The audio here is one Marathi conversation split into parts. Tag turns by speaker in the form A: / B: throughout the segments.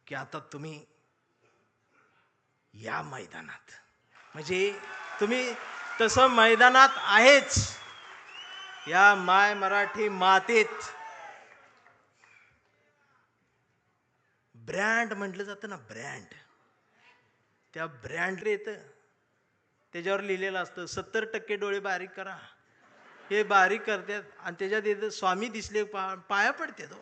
A: की आता तुम्ही या मैदानात, म्हणजे तुम्ही तसं मैदानात आहेच, या माय मराठी मातीत ब्रँड म्हटलं जातं ना, ब्रँड. त्या ब्रँड येतं, त्याच्यावर लिहिलेलं असतं 70% डोळे बारीक करा. हे बारीक करतात आणि त्याच्यात येतं स्वामी दिसले पाया पडते तो.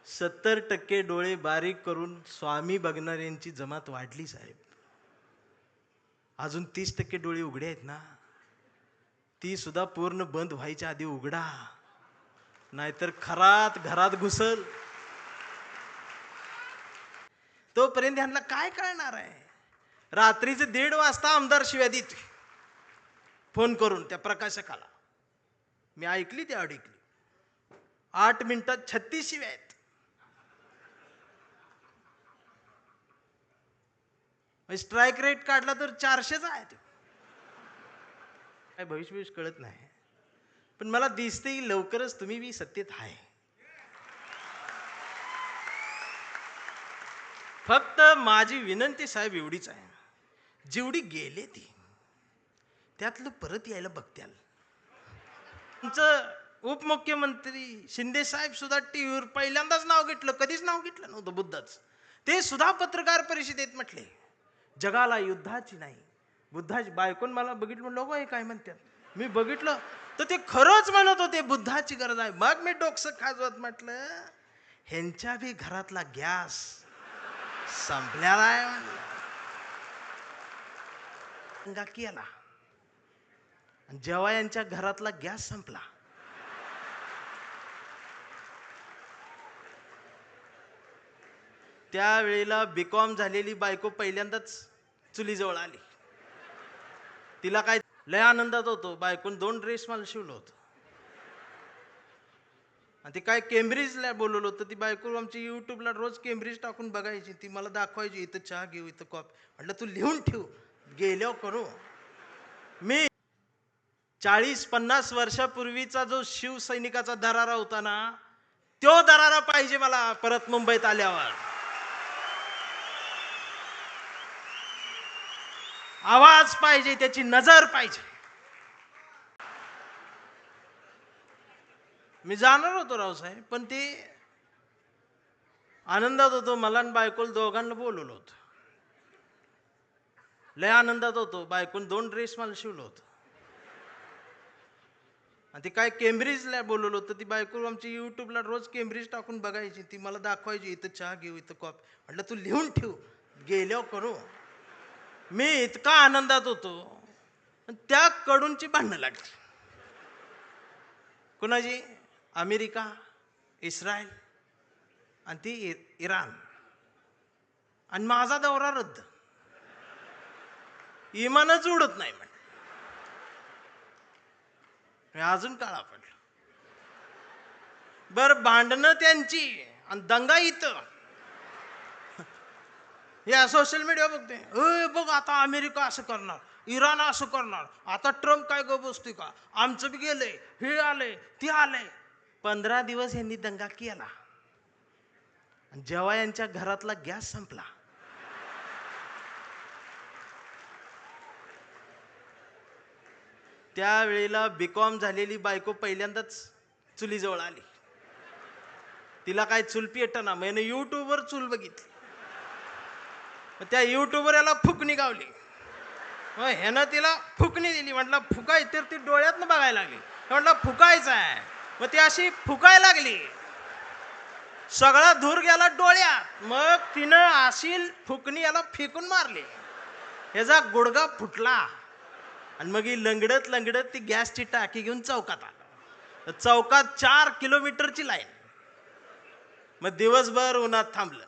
A: 70% डोळे बारीक करून स्वामी बघणाऱ्यांची जमात वाढली साहेब. अजून 30% डोळे उघडे आहेत ना, ती सुद्धा पूर्ण बंद व्हायच्या आधी उघडा, नाहीतर खरात घरात घुसल. तोपर्यंत ह्यांना काय कळणार आहे? रात्रीचे 1:30 वाजता आमदार शिव्या देत फोन करून त्या प्रकाशकाला. मी ऐकली ती ऐकली. 8 मिनिटात 36 शिव्या आहेत. स्ट्राईक रेट काढला तर 400चा आहे. काय भविष्य कळत नाही, पण मला दिसते लवकरच तुम्ही बी सत्तेत आहे. फक्त माझी विनंती साहेब एवढीच आहे, जेवढी गेले ती त्यातलं परत यायला बघत्याल. तुमचं उपमुख्यमंत्री शिंदे साहेब सुद्धा टीव्हीवर पहिल्यांदाच नाव घेतलं, कधीच नाव घेतलं नव्हतं बुद्धाचं. ते सुद्धा पत्रकार परिषदेत म्हटले जगाला युद्धाची नाही बुद्धाची. बायकोन मला बघितलं, म्हणलं हे काय म्हणतात. मी बघितलं तर ते खरंच म्हणत होते बुद्धाची गरज आहे. मग मी डोकसं खाजवत म्हटलं ह्यांच्या बी घरातला गॅस संपलेला आहे म्हणलं. केला आणि जेव्हा यांच्या घरातला गॅस संपला, त्यावेळेला बीकॉम झालेली बायको पहिल्यांदाच चुलीजवळ आली. तिला काय लय आनंदात होतो, बायकोन 2 ड्रेस मला शिवलं होतं आणि ती काय केम्ब्रिजला बोलवलं होतं. ती बायको आमची युट्यूबला रोज केम्ब्रिज टाकून बघायची, ती मला दाखवायची इथं चहा घेऊ इथं कॉफी. म्हटलं तू लिहून ठेव, गेल्यावर करू. मी 40-50 वर्षापूर्वीचा जो शिवसैनिकाचा दरारा होता ना, तो दरारा पाहिजे मला परत मुंबईत आल्यावर. आवाज पाहिजे, त्याची नजर पाहिजे. मी जाणार होतो रावसाहेब, पण ते आनंदात होतो. मला आणि बायकोला दोघांना बोलवलं होतं. लय आनंदात होतो. बायकोन 2 ड्रेस मला शिवलं होतं आणि ती काय केम्ब्रिजला बोलवलं होतं. ती बायको आमची युट्यूबला रोज केम्ब्रिज टाकून बघायची, ती मला दाखवायची इथं चहा घेऊ इथं कॉफी. म्हटलं तू लिहून ठेव, गेल्यावर करू. मी इतका आनंदात होतो, त्या कडूनची भांडणं लागली. कुणाची? अमेरिका, इस्रायल आणि ती इराण. आणि माझा दौरा रद्द, इमानच उडत नाही म्हणे. मी अजून काळा पडलो. बर भांडणं त्यांची आणि दंगा इथं. या सोशल मीडिया बघते, बघ आता अमेरिका असं करणार, इराण असं करणार, आता ट्रम्प काय गो बसतोय का, आमचं बी गेलंय, हे आलंय ते आलंय. 15 दिवस यांनी दंगा केला आणि जेव्हा यांच्या घरातला गॅस संपला, त्यावेळेला बीकॉम झालेली बायको पहिल्यांदाच चुलीजवळ आली. तिला काय चूल पेटना. मैंने युट्यूबवर चूल बघितली, त्या युट्यूबवर याला फुकणी गावली. ह्यानं तिला फुकणी दिली. म्हटलं फुकाय, तर ती डोळ्यातनं बघायला लागली. म्हटलं फुकायचं आहे. मग ती अशी फुकायला लागली, सगळा धूर गेला डोळ्यात. मग तिनं अशी फुकणी याला फेकून मारली, ह्याचा गुडगा फुटला आणि मग ही लंगडत लंगडत ती गॅसची टाकी घेऊन चौकात आला. चौकात 4 किलोमीटरची लाईन. मग दिवसभर उन्हात थांबलं.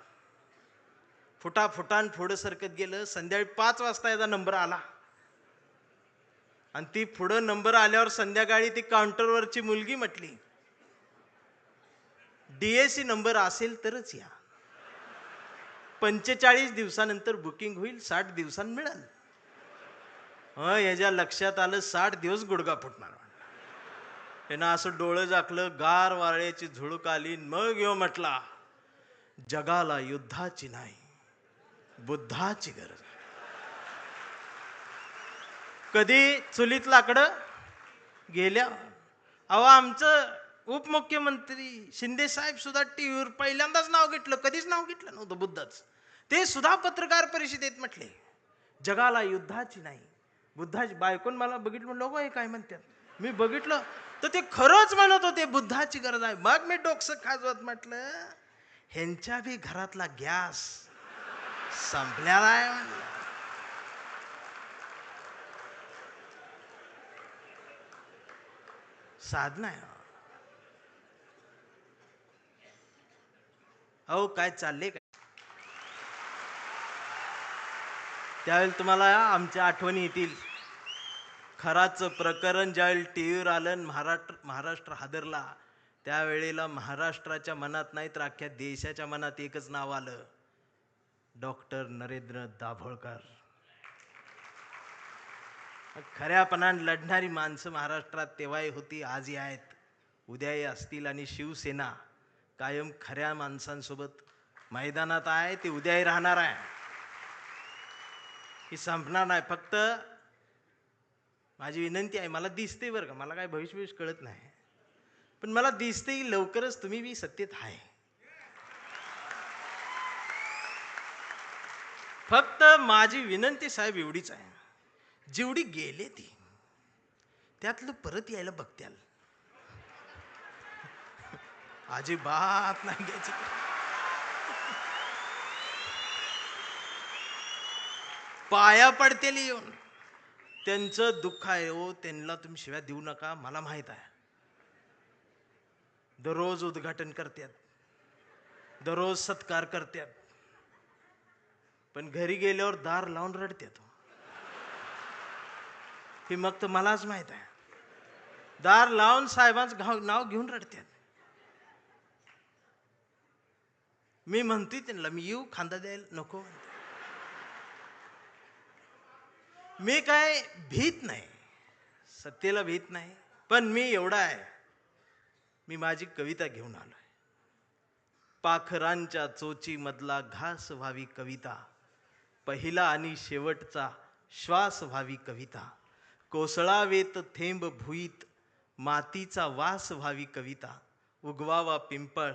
A: फुटाफुटान पुढं सरकत गेलं. संध्याकाळी 5 वाजता याचा नंबर आला आणि ती पुढं नंबर आल्यावर संध्याकाळी ती काउंटरवरची मुलगी म्हटली, DAC नंबर असेल तरच या, 45 दिवसानंतर बुकिंग होईल, 60 दिवसांनी मिळेल. याच्या लक्षात आलं 60 दिवस गुडगा फुटणार. त्यानं असं डोळं झाकलं, गार वाऱ्याची झुळूक आली. मग येऊ म्हटला, जगाला युद्धाची नाही, बुद्धाची गरज. कधी चुलीत लाकडं गेल्या. अहो, आमचं उपमुख्यमंत्री शिंदे साहेब सुद्धा टीव्हीवर पहिल्यांदाच नाव घेतलं, कधीच नाव घेतलं नव्हतं बुद्धाचं. ते सुद्धा पत्रकार परिषदेत म्हटले जगाला युद्धाची नाही, बुद्धाची. बायकोन मला बघितलं, म्हणलं हे काय म्हणतात. मी बघितलं तर ते खरंच म्हणत होते बुद्धाची गरज आहे. मग मी डोकसं खाजवत म्हटलं ह्यांच्या बी घरातला गॅस संपलेला आहे म्हणलं. साधना आहे. अहो काय चालले काय. त्यावेळेला तुम्हाला आमच्या आठवणी येतील. खराचं प्रकरण ज्यावेळी टीव्हीवर आलं, महाराष्ट्र हादरला, त्यावेळेला महाराष्ट्राच्या मनात नाही तर अख्ख्या देशाच्या मनात एकच नाव आलं, डॉक्टर नरेंद्र दाभोळकर. खऱ्यापणाने लढणारी माणसं महाराष्ट्रात तेव्हाही होती, आजही आहेत, उद्याही असतील. आणि शिवसेना कायम खऱ्या माणसांसोबत मैदानात आहे, ती उद्याही राहणार आहे, ही संपणार नाही. फक्त माझी विनंती आहे, मला दिसते बरं का, मला काय भविष्य कळत नाही, पण मला दिसते की लवकरच तुम्ही बी सत्तेत आहे. फक्त माझी विनंती साहेब एवढीच आहे, जेवढी गेले ती त्यातलं परत यायला बघत्याल, अजिबात नाही घ्यायची. पाया पडतेली येऊन. त्यांचं दुःख आहे हो, त्यांना तुम्ही शिव्या देऊ नका, मला माहित आहे. दररोज उद्घाटन करतात, दररोज सत्कार करतात, पण घरी गेल्यावर दार लावून रडतात. हे मग तर मलाच माहित आहे. दार लावून साहेबांचं नाव घेऊन रडतात. मी म्हणतोय त्यांना, मी येऊ खांदा द्यायला नको. मी काय भीत नाही, सत्तेला भीत नाही, पण मी एवढा आहे, मी माझी कविता घेऊन आलोय. पाखरांच्या चोची मधला घास व्हावी कविता, पहिला आणि शेवटचा श्वास व्हावी कविता, कोसळावेत थेंब भुईत मातीचा वास व्हावी कविता, उगवावा पिंपळ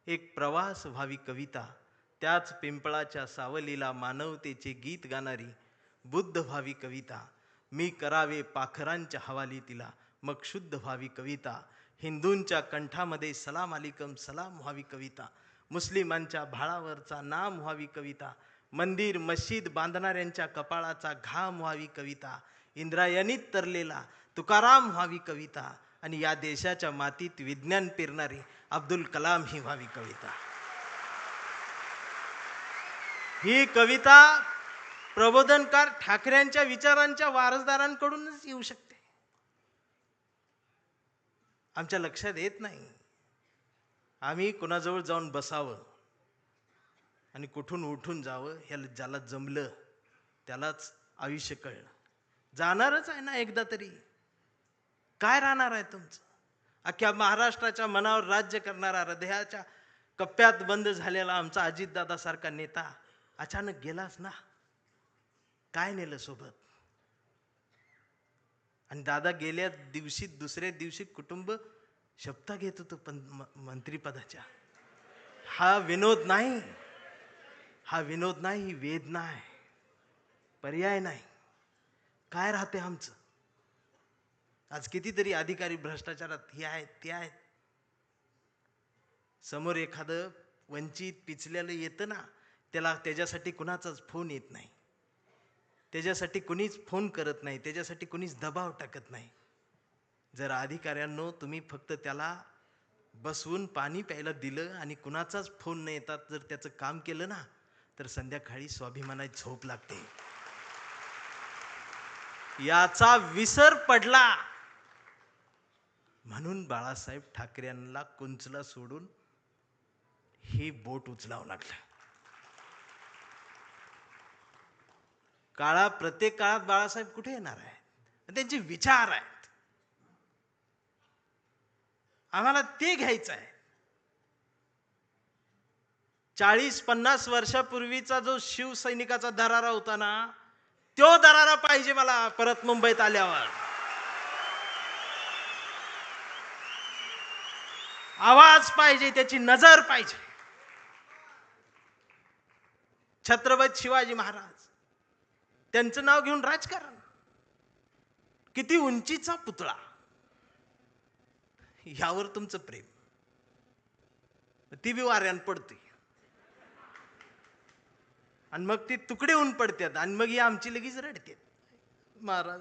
A: एक प्रवास व्हावी कविता, त्याच पिंपळाच्या सावलीला मानवतेचे गीत गाणारी बुद्ध व्हावी कविता, मी करावे पाखरांच्या हवाली तिला मग शुद्ध व्हावी कविता, हिंदूंच्या कंठामध्ये सलाम अलिकम सलाम व्हावी कविता, मुस्लिमांच्या भाळावरचा नाम व्हावी कविता, मंदिर मशीद बांधणाऱ्यांच्या कपाळाचा घाम व्हावी कविता, इंद्रायणीत तरलेला तुकाराम व्हावी कविता, आणि या देशाच्या मातीत विज्ञान पेरणारी अब्दुल कलाम ही व्हावी कविता. ही कविता प्रबोधनकार ठाकरेंच्या विचारांच्या वारसदारांकडूनच येऊ शकते. आमच्या लक्षात येत नाही. आम्ही कुणाजवळ जाऊन बसावं आणि कुठून उठून जावं, ह्याला ज्याला जमलं त्यालाच आयुष्य कळलं. जाणारच आहे ना एकदा तरी. काय राहणार आहे तुमचं? अख्ख्या महाराष्ट्राच्या मनावर राज्य करणारा, हृदयाच्या कप्प्यात बंद झालेला आमचा अजितदादा सारखा नेता अचानक गेलाच ना. काय नेलं सोबत? आणि दादा गेल्या दिवशी दुसऱ्या दिवशी कुटुंब शपथा घेत होतं पण मंत्रिपदाच्या. हा विनोद नाही, हा विनोद नाही, ही वेदना आहे, पर्याय नाही. काय राहते आमचं? आज कितीतरी अधिकारी भ्रष्टाचारात हे आहेत ते आहेत. समोर एखादं वंचित पिचलेलं येतं ना, त्याच्यासाठी कुणाचाच फोन येत नाही, त्याच्यासाठी कुणीच फोन करत नाही, त्याच्यासाठी कुणीच दबाव टाकत नाही. जर अधिकाऱ्यांनो तुम्ही फक्त त्याला बसवून पाणी प्यायला दिलं आणि कुणाचाच फोन न येतात जर त्याचं काम केलं ना, तर संध्याकाळी स्वाभिमानाची झोप लागते. याचा विसर पडला म्हणून बाळासाहेब ठाकरे यांना कुंचला सोडून ही बोट उचलावं लागलं. प्रत्येक काळात बाळासाहेब कुठे येणार आहेत? त्यांचे विचार आहेत, आम्हाला ते घ्यायचं आहे. 40-50 वर्षापूर्वीचा जो शिवसैनिकाचा दरारा होता ना, तो दरारा पाहिजे मला परत मुंबईत आल्यावर. आवाज पाहिजे, त्याची नजर पाहिजे. छत्रपती शिवाजी महाराज, त्यांचं नाव घेऊन राजकारण. किती उंचीचा पुतळा, यावर तुमचं प्रेम. ती बी वाऱ्यान पडते आणि मग ती तुकडे होऊन पडतात आणि मग ही आमची लगेच रडते. महाराज,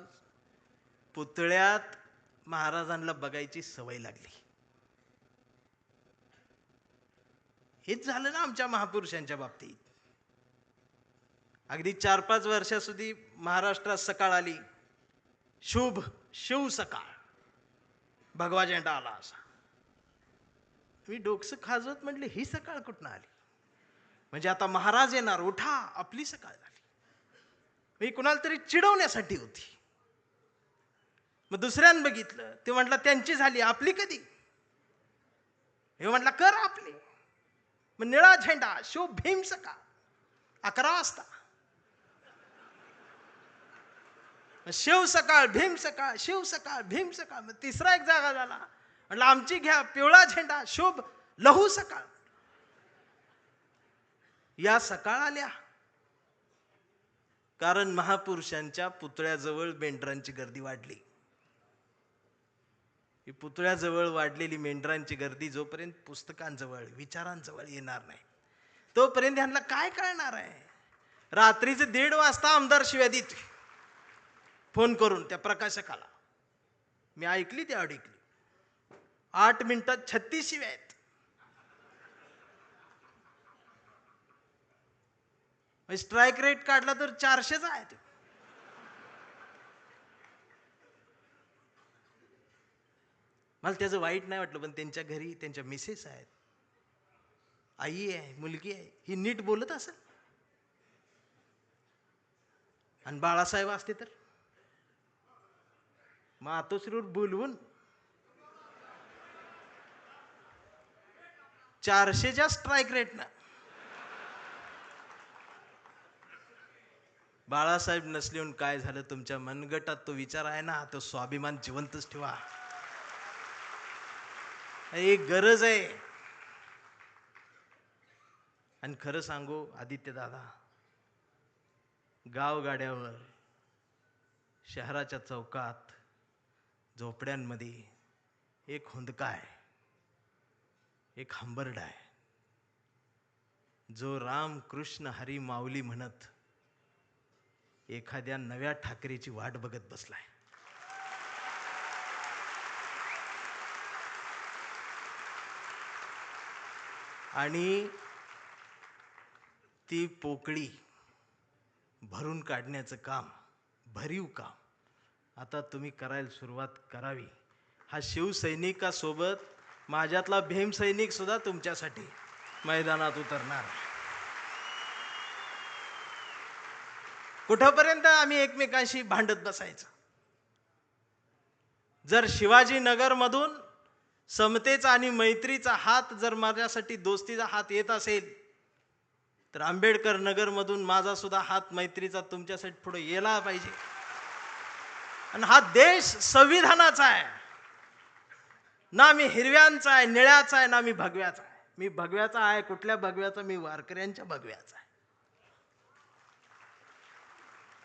A: पुतळ्यात महाराजांना बघायची सवय लागली. हेच झालं ना आमच्या महापुरुषांच्या बाबतीत. अगदी 4-5 वर्षाસુધી महाराष्ट्रात सकाळ आली, शुभ शिव सकाळ, भगवा झेंडा आला असा. मी डोकसं खाजवत म्हटले, ही सकाळ कुठनं आली? म्हणजे आता महाराज येणार, उठा, आपली सकाळ झाली. मी कुणाला तरी चिडवण्यासाठी होती. मग दुसऱ्यानं बघितलं, ते म्हटलं त्यांची झाली, आपली कधी? हे म्हटलं कर आपली. मग निळा झेंडा, शिव भीम सकाळ, 11 वाजता. शिव सकाळ, भीम सकाळ, शिव सकाळ, भीम सकाळ. मग तिसरा एक जागा झाला, म्हटलं आमची घ्या, पिवळा झेंडा, शुभ लहू सकाळ. या सकाळ आल्या कारण महापुरुषांच्या पुतळ्याजवळ मेंढरांची गर्दी वाढली. ही पुतळ्याजवळ वाढलेली मेंढरांची गर्दी जोपर्यंत पुस्तकांजवळ, विचारांजवळ येणार नाही, तोपर्यंत ह्यांना काय कळणार आहे? रात्रीचे 1:30 वाजता आमदार शिव्या देते फोन करून त्या प्रकाशकाला. मी ऐकली, ती ऐकली. 8 मिनिटात 36 शिव्या आहेत. स्ट्राईक रेट काढला तर 400च आहे. मला त्याचं वाईट नाही वाटलं, पण त्यांच्या घरी त्यांच्या मिसेस आहेत, आई आहे, मुलगी आहे, ही नीट बोलत असेल. आणि बाळासाहेब असते तर मातोश्रीवर बोलवून 400च्या स्ट्राईक रेट ना बाळासाहेब नसले काय झालं? तुमच्या मनगटात तो विचार आहे ना, तो स्वाभिमान जिवंतच ठेवा. एक गरज आहे. आणि खरं सांगू आदित्य दादा, गावगाड्यावर, शहराच्या चौकात, झोपड्यांमध्ये एक हुंदका आहे, एक हंबरडा आहे, जो राम कृष्ण हरी माऊली म्हणत एखाद्या नव्या ठाकरेची वाट बघत बसलाय. आणि ती पोकळी भरून काढण्याचं काम, भरीव काम आता तुम्ही करायला सुरुवात करावी. हा शिवसैनिकासोबत माझ्यातला भीमसैनिक सुद्धा तुमच्यासाठी मैदानात उतरणार. कुठपर्यंत आम्ही एकमेकांशी भांडत बसायचं? जर शिवाजीनगर मधून समतेचा आणि मैत्रीचा हात, जर माझ्यासाठी दोस्तीचा हात येत असेल, तर आंबेडकर नगर मधून माझा सुद्धा हात मैत्रीचा तुमच्यासाठी पुढे यायला पाहिजे. आणि हा देश संविधानाचा आहे ना, मी हिरव्यांचा आहे, निळ्याचा आहे ना, मी भगव्याचा आहे. मी भगव्याचा आहे. कुठल्या भगव्याचा? मी वारकऱ्यांच्या भगव्याचा आहे.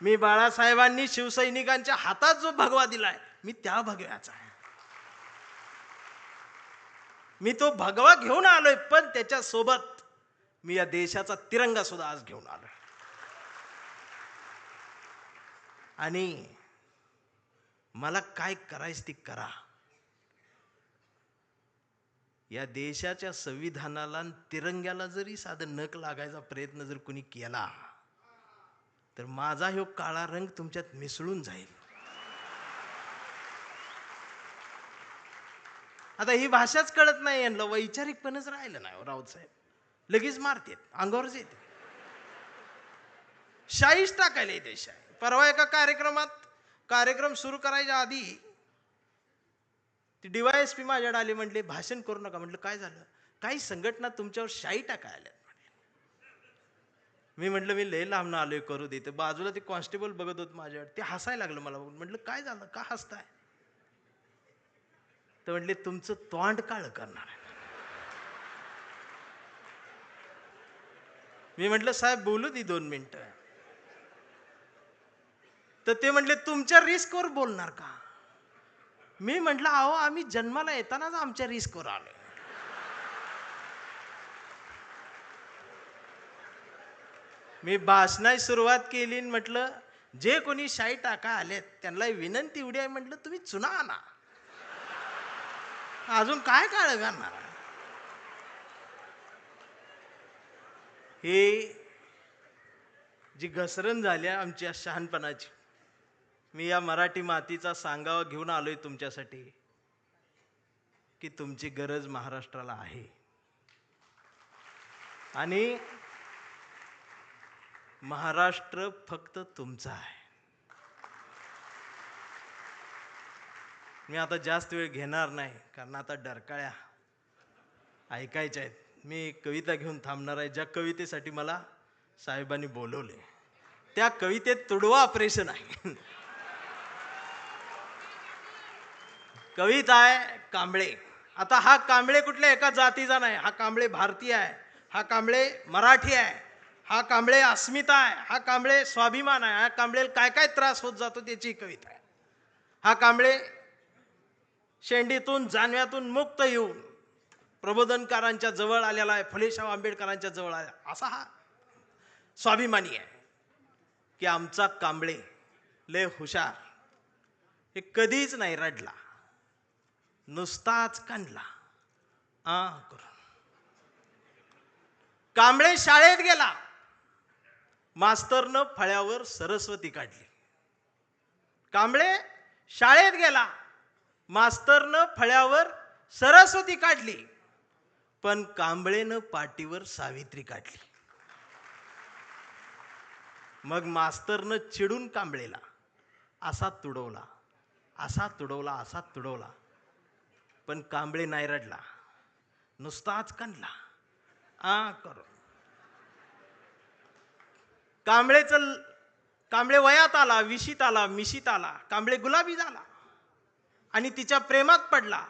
A: मी बाळासाहेबांनी शिवसैनिकांच्या हातात जो भगवा दिलाय, मी त्या भगव्याचा आहे. मी तो भगवा घेऊन आलोय, पण त्याच्या सोबत मी या देशाचा तिरंगा सुद्धा आज घेऊन आलोय. आणि मला काय करायचं ती करा. या देशाच्या संविधानाला आणि तिरंग्याला जरी साधं नख लागायचा प्रयत्न जर कोणी केला, तर माझा ह्यो काळा रंग तुमच्यात मिसळून जाईल. आता ही भाषाच कळत नाही यांना, वैचारिकपणच राहिलं नाही. राऊत साहेब लगेच मारतात, अंगावरच येते, शाईच टाकायला येते शाई. परवा एका कार्यक्रम सुरू करायच्या आधी ती DYSP माझ्याकडे आली, म्हटले भाषण करू नका. म्हटलं काय झालं? काही संघटना तुमच्यावर शाई टाकायला. मी म्हटलं मी लय लांब आलोय करू दे. तर बाजूला ते कॉन्स्टेबल बघत होत माझ्यावर, ते हसायला लागलं मला बघून. म्हटलं काय झालं, का हसताय? तर म्हटले तुमचं तोंड काळ करणार आहे. मी म्हटलं साहेब बोलू दे 2 मिनिटं. तर ते म्हटले तुमच्या रिस्कवर बोलणार का? मी म्हटलं अहो आम्ही जन्माला येतानाच आमच्या रिस्कवर आलोय. मी भाषणाची सुरुवात केली आणि म्हटलं जे कोणी शाई टाका आलेत त्यांना विनंती एवढी आहे, म्हटलं तुम्ही चुना आणा, अजून काय काळ करणार. हे जी घसरण झाली आमच्या शहाणपणाची, मी या मराठी मातीचा सांगावा घेऊन आलोय तुमच्यासाठी की तुमची गरज महाराष्ट्राला आहे. आणि महाराष्ट्र फक्त तुमचा आहे. मी आता जास्त वेळ घेणार नाही कारण आता डरकाळ्या ऐकायच्या आहेत. मी एक कविता घेऊन थांबणार आहे, ज्या कवितेसाठी मला साहेबांनी बोलवले. त्या कवितेत तुडवा ऑपरेशन आहे. कविता आहे कांबळे. आता हा कांबळे कुठल्या एका जातीचा नाही, हा कांबळे भारतीय आहे, हा कांबळे मराठी आहे, हा कांबळे अस्मिता आहे, हा कांबळे स्वाभिमान आहे, हा कांबळे काय काय त्रास होत जातो त्याची कविता आहे. हा कांबळे शेंडीतून जानव्यातून मुक्त येऊन प्रबोधनकारांच्या जवळ आलेला आहे, फुलेशाह आंबेडकरांच्या जवळ आला, असा हा स्वाभिमानी आहे की आमचा कांबळे लय हुशार. हे कधीच नाही रडला, नुसताच कांडला करून. कांबळे शाळेत गेला, मास्तरनं फळ्यावर सरस्वती काढली. कांबळे शाळेत गेला, मास्तरनं फळ्यावर सरस्वती काढली, पण कांबळेनं पाटीवर सावित्री काढली. मग मास्तरनं चिडून कांबळेला असा तुडवला, असा तुडवला, असा तुडवला, पण कांबळे नाही रडला, नुसताच कांडला करून. कांबळे वयात आला, विशीत आला, मिशीत आला, कांबळे गुलाबी झाला आणि तिच्या प्रेमात पडला.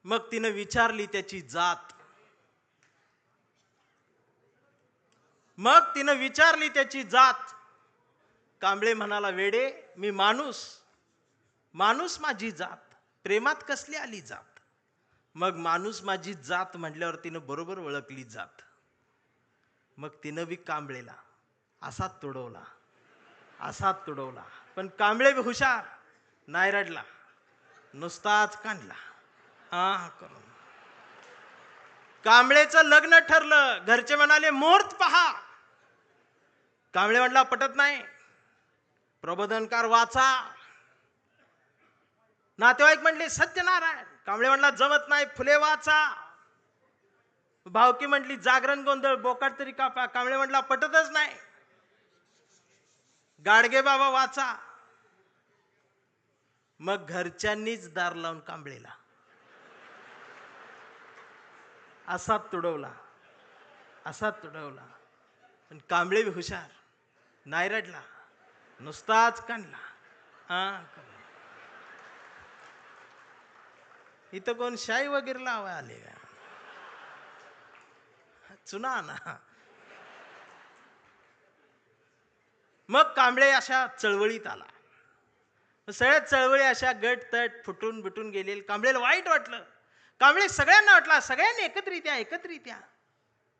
A: मग तिनं विचारली त्याची जात, मग तिनं विचारली त्याची जात. कांबळे म्हणाला वेडे मी माणूस, माणूस माझी जात, प्रेमात कसली आली जात. मग माणूस माझी जात म्हटल्यावर तिनं बरोबर ओळखली जात. मग तिनं बी कांबळेला असा तुडवला, असा तुडवला, पण कांबळे बी हुशार, नाही रडला, नुसताच कांडला करून. कांबळेचं लग्न ठरलं. घरचे म्हणाले मुहूर्त पहा. कांबळे म्हटला पटत नाही, प्रबोधनकार वाचा. नातेवाईक म्हणले सत्यनारायण. कांबळे म्हटला जमत नाही, फुले वाचा. भावकी म्हटली जागरण गोंधळ, बोकाट तरी कापा. कांबळे म्हटला पटतच नाही, गाडगे बाबा वाचा. मग घरच्यांनीच दार लावून कांबळेला असा तुडवला, असा तुडवला, पण कांबळे बी हुशार, नाही रडला, नुसताच कांडला. इथं कोण शाई वगैरे लावा आले का? चुना ना. मग कांबळे अशा चळवळीत आला. सगळ्या चळवळी अशा गट तट फुटून बिटून गेले. कांबळेला वाईट वाटलं. कांबळे सगळ्यांना वाटला, सगळ्यांनी एकत्रित या, एकत्रित या,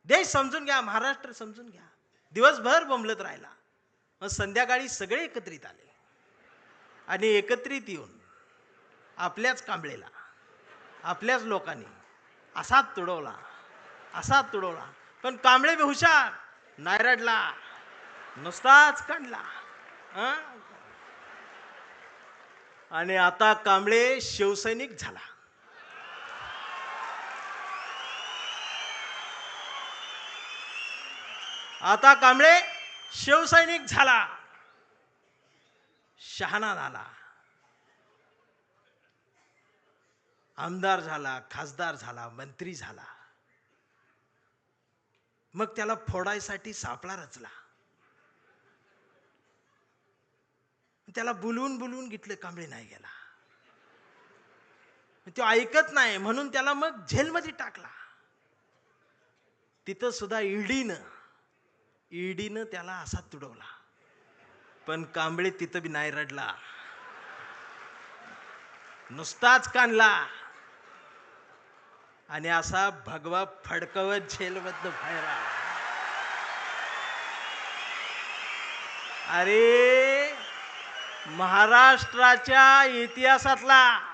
A: देश समजून घ्या, महाराष्ट्र समजून घ्या. दिवसभर बोंबलत राहिला. मग संध्याकाळी सगळे एकत्रित आले आणि एकत्रित येऊन आपल्याच कांबळेला, आपल्याच लोकांनी असा तुडवला, असा तुडवला, पण कांबळे बी हुशार, नाही रडला, नुसताच कांडला. आणि आता कांबळे शिवसैनिक झाला. आता कांबळे शिवसैनिक झाला, शहाणा झाला, आमदार झाला, खासदार झाला, मंत्री झाला. मग त्याला फोडायसाठी सापळा रचला. त्याला बुलवून बुलवून घेतलं, कांबळे नाही गेला. तो ऐकत नाही म्हणून त्याला मग जेलमध्ये टाकला. तिथं सुद्धा ईडीनं त्याला असा तुडवला, पण कांबळे तिथं बी नाही रडला, नुसताच कानला आणि असा भगवा फडकवत जेलमधनं बाहेर आला. अरे महाराष्ट्राच्या इतिहासातला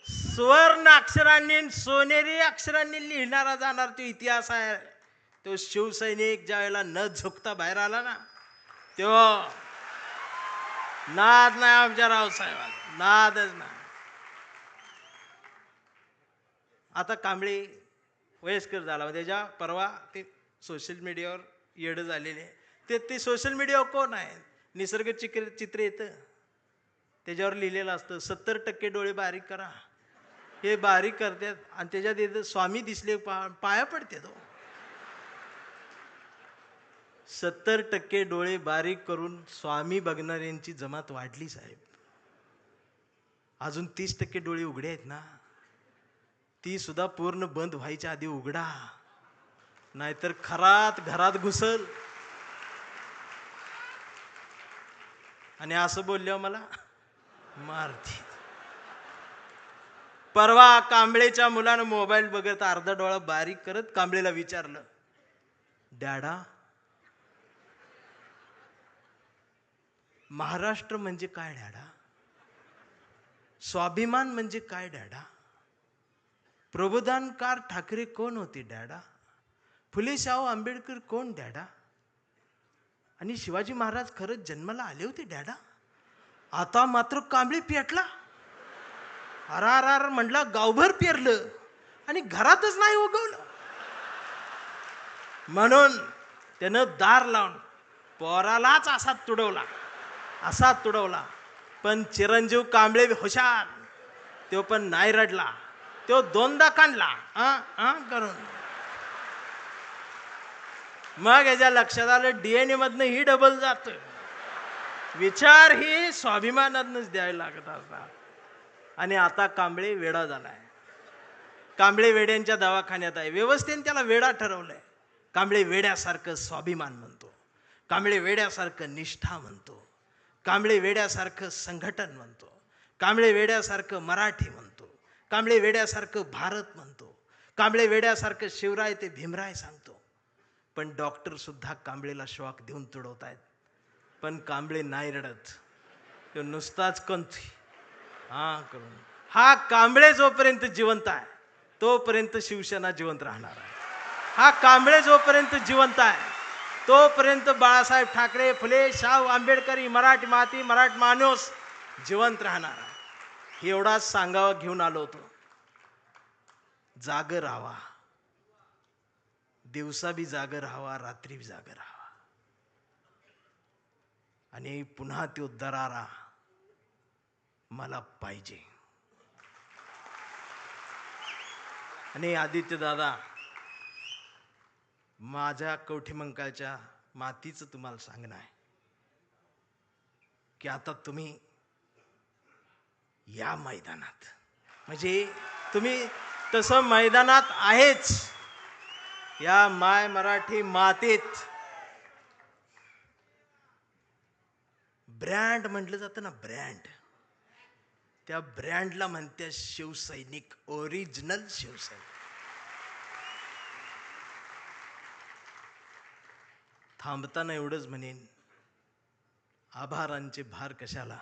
A: सुवर्ण अक्षरांनी, सोनेरी अक्षरांनी लिहिणारा जाणार तो इतिहास आहे. तो शिवसैनिक ज्या वेळेला न झुकता बाहेर आला ना, तो नाद नाही आमच्या रावसाहेबाला, नादच नाही. आता कांबळे वयस्कर झाला, त्याच्या परवा ते सोशल मीडियावर येड झालेले. ते सोशल मीडियावर कोण आहे, निसर्ग चित्र येतं, त्याच्यावर लिहिलेलं असतं 70% डोळे बारीक करा. हे बारीक करतात आणि त्याच्यात येतं स्वामी दिसले पाया पडते. तो 70% डोळे बारीक करून स्वामी बघणाऱ्यांची जमात वाढली साहेब. अजून 30% डोळे उघडे आहेत ना, ती सुद्धा पूर्ण बंद व्हायच्या आधी उघडा, नाहीतर खरात घरात घुसल. आणि असं बोलल्यावर मला मारती. परवा कांबळेच्या मुलानं मोबाईल बघत अर्धा डोळा बारीक करत कांबळेला विचारलं, डॅडा महाराष्ट्र म्हणजे काय डॅडा? स्वाभिमान म्हणजे काय डॅडा? प्रबोधनकार ठाकरे कोण होते डॅडा? फुले शाहू आंबेडकर कोण डॅडा? आणि शिवाजी महाराज खरंच जन्माला आले होते डॅडा? आता मात्र कांबळे पेटला. अरार म्हटला, गावभर पेरलं आणि घरातच नाही उगवलं. म्हणून त्यानं दार लावून पोरालाच असा तुडवला. पण चिरंजीव कांबळे हुशार, तो पण नाही रडला, तो दोनदा काढला करून. मग याच्या लक्षात आलं डीएनए मधनं ही डबल जात, विचार ही स्वाभिमानातनच द्यायला लागत असतात. आणि आता कांबळे वेडा झालाय. कांबळे वेड्यांच्या दवाखान्यात आहे. व्यवस्थेने त्याला वेडा ठरवलंय. कांबळे वेड्यासारखं स्वाभिमान म्हणतो, कांबळे वेड्यासारखं निष्ठा म्हणतो, कांबळे वेड्यासारखं संघटन म्हणतो, कांबळे वेड्यासारखं मराठी म्हणतो, कांबळे वेड्यासारखं भारत म्हणतो, कांबळे वेड्यासारखं शिवराय ते भीमराय सांगतो. पण डॉक्टर सुद्धा कांबळेला शॉक देऊन तुडवतायत. पण कांबळे नाही रडत, तो नुसताच कंथी करून. हा कांबळे जोपर्यंत जिवंत आहे तोपर्यंत शिवसेना जिवंत राहणार आहे. हा कांबळे जोपर्यंत जिवंत आहे तोपर्यंत बाळासाहेब ठाकरे, फुले शाहू आंबेडकरी, मराठी माती, मराठी माणूस जिवंत राहणार आहे. एवढाच सांगावा घेऊन आलो होतो. जागर राहावा, दिवसा बी जागर राहावा, रात्री बी जागर राहावा. आणि पुन्हा तो दरारा मला पाहिजे. आणि आदित्य दादा, माझ्या कवठीमंकाळच्या मातीचं तुम्हाला सांगणं आहे की आता तुम्ही या मैदानात, म्हणजे तुम्ही तसं मैदानात आहेच, या माय मराठी मातीत ब्रँड म्हटलं जातं ना, ब्रँड, त्या ब्रँडला म्हणते शिवसैनिक, ओरिजिनल शिवसैनिक. थांबताना एवढंच म्हणेन, आभारांचे भार कशाला,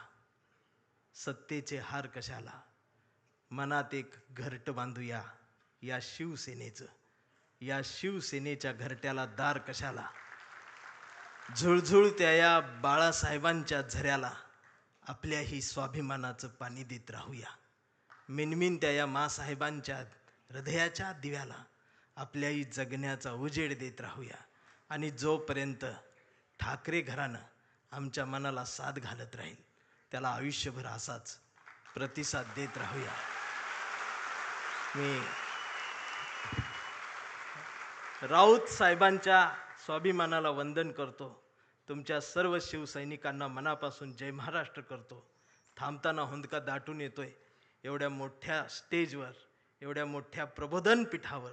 A: सत्तेचे हार कशाला, मनात एक घरटं बांधूया या शिवसेनेचं, या शिवसेनेच्या घरट्याला दार कशाला, झुळझुळत्या या बाळासाहेबांच्या झऱ्याला आपल्याही स्वाभिमानाचं पाणी देत राहूया. मिनमिनत्या या मासाहेबांच्या हृदयाच्या दिव्याला आपल्याही जगण्याचा उजेड देत राहूया. आणि जोपर्यंत ठाकरे घराणं आमच्या मनाला साथ घालत राहील त्याला आयुष्यभर असाच प्रतिसाद देत राहूया. मी राऊत साहेबांच्या स्वाभिमानाला वंदन करतो. तुमच्या सर्व शिवसैनिकांना मनापासून जय महाराष्ट्र करतो. थांबताना हुंदका दाटून येतोय. एवढ्या मोठ्या स्टेजवर, एवढ्या मोठ्या प्रबोधन पीठावर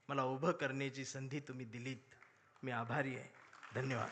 A: मला उभं करण्याची संधी तुम्ही दिलीत. मी आभारी आहे. धन्यवाद.